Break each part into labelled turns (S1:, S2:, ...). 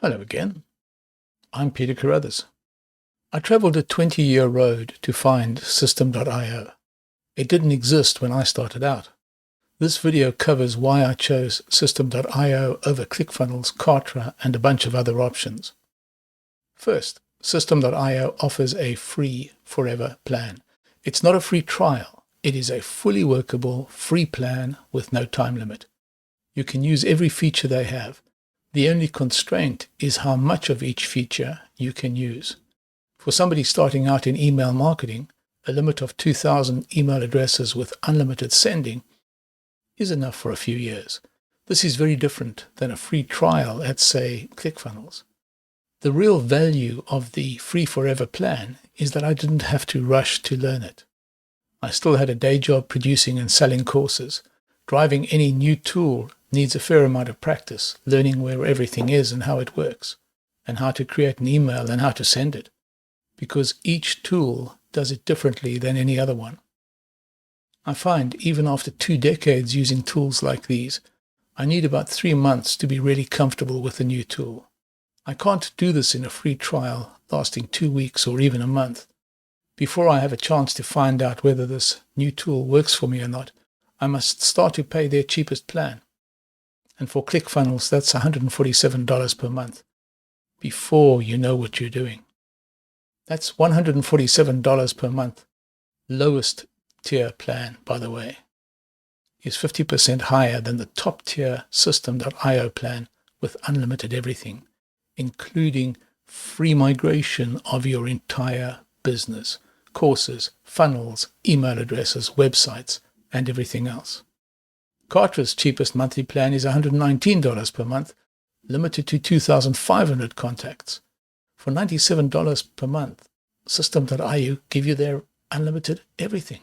S1: Hello again. I'm Peter Carruthers. I traveled a 20-year road to find Systeme.io. It didn't exist when I started out. This video covers why I chose Systeme.io over Clickfunnels, Kartra, and a bunch of other options. First, Systeme.io offers a free forever plan. It's not a free trial. It is a fully workable, free plan with no time limit. You can use every feature they have. The only constraint is how much of each feature you can use. For somebody starting out in email marketing, a limit of 2,000 email addresses with unlimited sending is enough for a few years. This is very different than a free trial at, say, Clickfunnels. The real value of the free forever plan is that I didn't have to rush to learn it. I still had a day job producing and selling courses. Driving any new tool needs a fair amount of practice, learning where everything is and how it works, and how to create an email and how to send it, because each tool does it differently than any other one. I find even after 2 decades using tools like these, I need about 3 months to be really comfortable with a new tool. I can't do this in a free trial lasting 2 weeks or even a month. Before I have a chance to find out whether this new tool works for me or not, I must start to pay their cheapest plan. And for Clickfunnels, that's $147 per month, before you know what you're doing. That's $147 per month. Lowest tier plan, by the way, is 50% higher than the top tier Systeme.io plan with unlimited everything, including free migration of your entire business, courses, funnels, email addresses, websites, and everything else. Kartra's cheapest monthly plan is $119 per month, limited to 2,500 contacts. For $97 per month, Systeme.io give you their unlimited everything.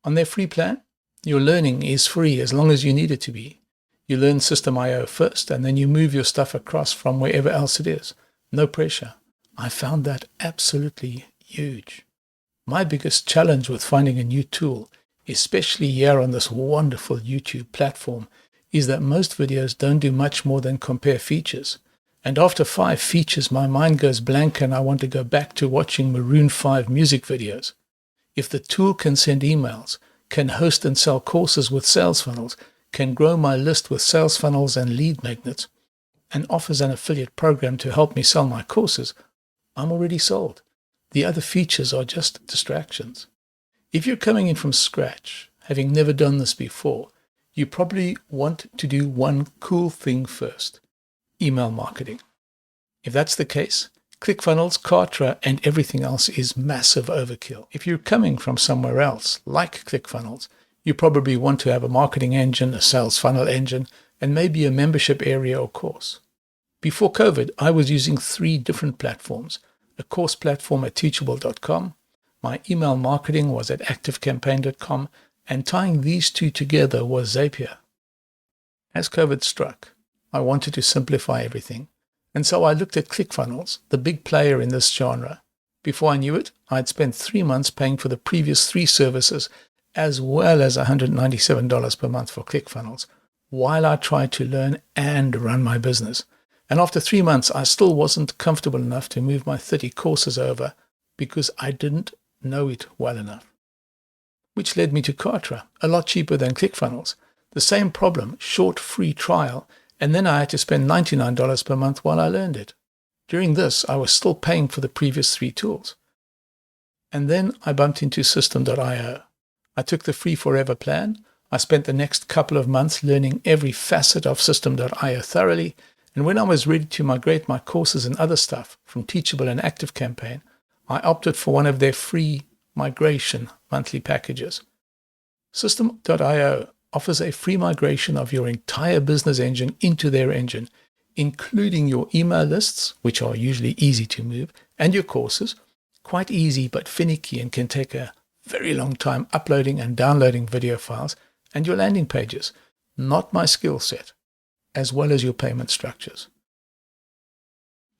S1: On their free plan, your learning is free as long as you need it to be. You learn Systeme.io first, and then you move your stuff across from wherever else it is. No pressure. I found that absolutely huge. My biggest challenge with finding a new tool, especially here on this wonderful YouTube platform, is that most videos don't do much more than compare features. And after 5 features, my mind goes blank and I want to go back to watching Maroon 5 music videos. If the tool can send emails, can host and sell courses with sales funnels, can grow my list with sales funnels and lead magnets, and offers an affiliate program to help me sell my courses, I'm already sold. The other features are just distractions. If you're coming in from scratch, having never done this before, you probably want to do one cool thing first: email marketing. If that's the case, Clickfunnels, Kartra, and everything else is massive overkill. If you're coming from somewhere else, like Clickfunnels, you probably want to have a marketing engine, a sales funnel engine, and maybe a membership area or course. Before COVID, I was using 3 different platforms: a course platform at teachable.com, my email marketing was at activecampaign.com, and tying these 2 together was Zapier. As COVID struck, I wanted to simplify everything, and so I looked at Clickfunnels, the big player in this genre. Before I knew it, I'd spent 3 months paying for the previous 3 services, as well as $197 per month for Clickfunnels, while I tried to learn and run my business. And after 3 months, I still wasn't comfortable enough to move my 30 courses over because I didn't know it well enough. Which led me to Kartra, a lot cheaper than Clickfunnels. The same problem, short free trial, and then I had to spend $99 per month while I learned it. During this, I was still paying for the previous 3 tools. And then I bumped into Systeme.io. I took the free forever plan. I spent the next couple of months learning every facet of Systeme.io thoroughly, and when I was ready to migrate my courses and other stuff from Teachable and ActiveCampaign, I opted for one of their free migration monthly packages. Systeme.io offers a free migration of your entire business engine into their engine, including your email lists, which are usually easy to move, and your courses, quite easy but finicky and can take a very long time uploading and downloading video files, and your landing pages, not my skill set, as well as your payment structures.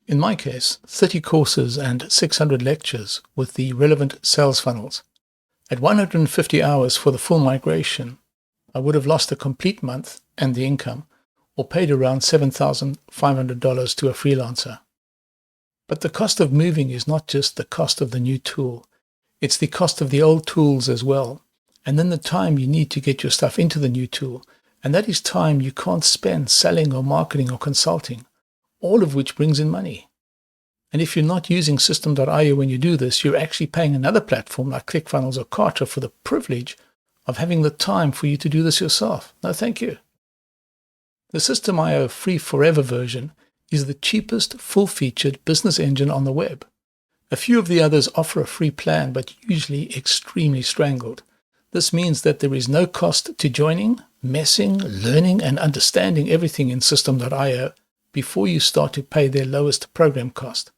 S1: In my case, 30 courses and 600 lectures with the relevant sales funnels. At 150 hours for the full migration, I would have lost a complete month and the income, or paid around $7,500 to a freelancer. But the cost of moving is not just the cost of the new tool. It's the cost of the old tools as well. And then the time you need to get your stuff into the new tool. And that is time you can't spend selling or marketing or consulting, all of which brings in money. And if you're not using Systeme.io when you do this, you're actually paying another platform like Clickfunnels or Kartra for the privilege of having the time for you to do this yourself. No, thank you. The Systeme.io free forever version is the cheapest full-featured business engine on the web. A few of the others offer a free plan, but usually extremely strangled. This means that there is no cost to joining, messing, learning, and understanding everything in Systeme.io before you start to pay their lowest program cost.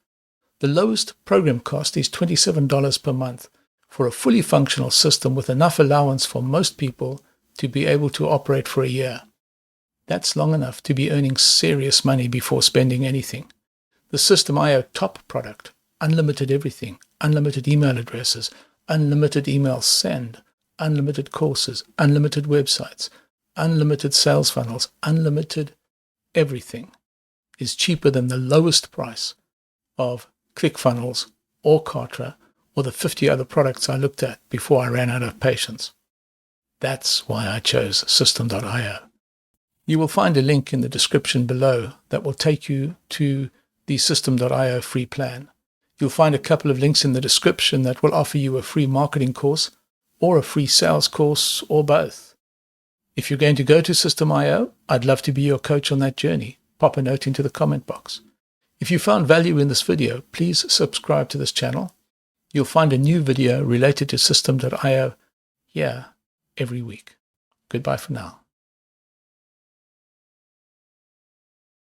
S1: The lowest program cost is $27 per month for a fully functional system with enough allowance for most people to be able to operate for a year. That's long enough to be earning serious money before spending anything. The Systeme.io top product, unlimited everything, unlimited email addresses, unlimited email send, unlimited courses, unlimited websites, unlimited sales funnels, unlimited everything, is cheaper than the lowest price of Clickfunnels or Kartra or the 50 other products I looked at before I ran out of patience. That's why I chose Systeme.io. You will find a link in the description below that will take you to the Systeme.io free plan. You'll find a couple of links in the description that will offer you a free marketing course or a free sales course or both. If you're going to go to Systeme.io, I'd love to be your coach on that journey. Pop a note into the comment box. If you found value in this video, please subscribe to this channel. You'll find a new video related to Systeme.io here every week. Goodbye for now.